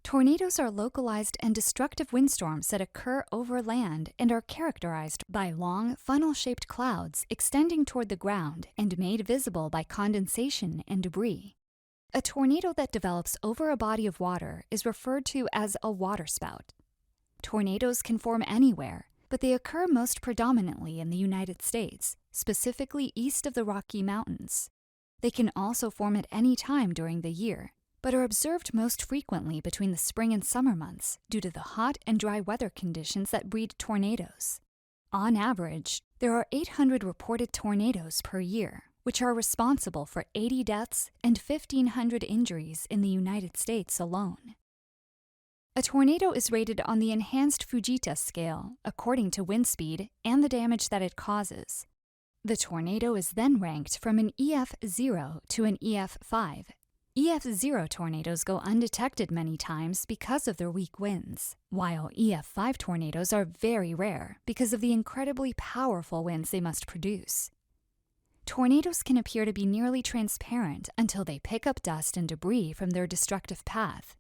Tornadoes are localized and destructive windstorms that occur over land and are characterized by long, funnel-shaped clouds extending toward the ground and made visible by condensation and debris. A tornado that develops over a body of water is referred to as a waterspout. Tornadoes can form anywhere, but they occur most predominantly in the United States, specifically east of the Rocky Mountains. They can also form at any time during the year, but are observed most frequently between the spring and summer months due to the hot and dry weather conditions that breed tornadoes. On average, there are 800 reported tornadoes per year, which are responsible for 80 deaths and 1,500 injuries in the United States alone. A tornado is rated on the enhanced Fujita scale according to wind speed and the damage that it causes. The tornado is then ranked from an EF0 to an EF5. EF0 tornadoes go undetected many times because of their weak winds, while EF5 tornadoes are very rare because of the incredibly powerful winds they must produce. Tornadoes can appear to be nearly transparent until they pick up dust and debris from their destructive path.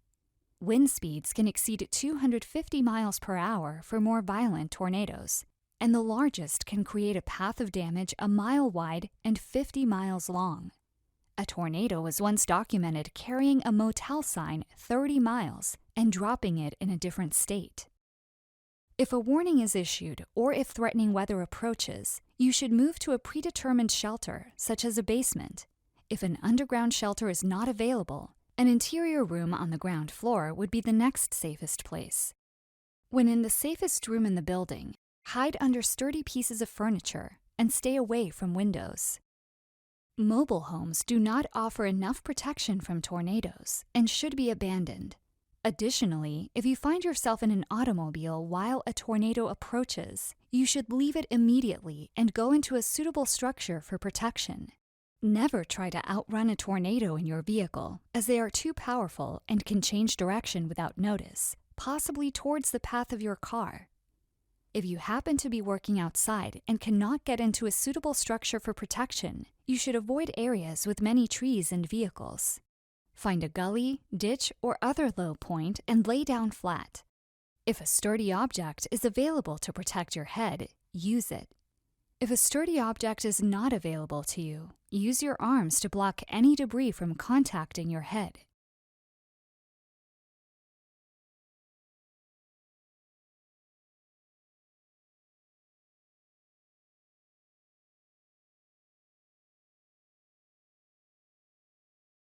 Wind speeds can exceed 250 miles per hour for more violent tornadoes, and the largest can create a path of damage a mile wide and 50 miles long. A tornado was once documented carrying a motel sign 30 miles and dropping it in a different state. If a warning is issued or if threatening weather approaches, you should move to a predetermined shelter, such as a basement. If an underground shelter is not available, an interior room on the ground floor would be the next safest place. When in the safest room in the building, hide under sturdy pieces of furniture and stay away from windows. Mobile homes do not offer enough protection from tornadoes and should be abandoned. Additionally, if you find yourself in an automobile while a tornado approaches, you should leave it immediately and go into a suitable structure for protection. Never try to outrun a tornado in your vehicle, as they are too powerful and can change direction without notice, possibly towards the path of your car. If you happen to be working outside and cannot get into a suitable structure for protection, you should avoid areas with many trees and vehicles. Find a gully, ditch, or other low point and lay down flat. If a sturdy object is available to protect your head, use it. If a sturdy object is not available to you, use your arms to block any debris from contacting your head.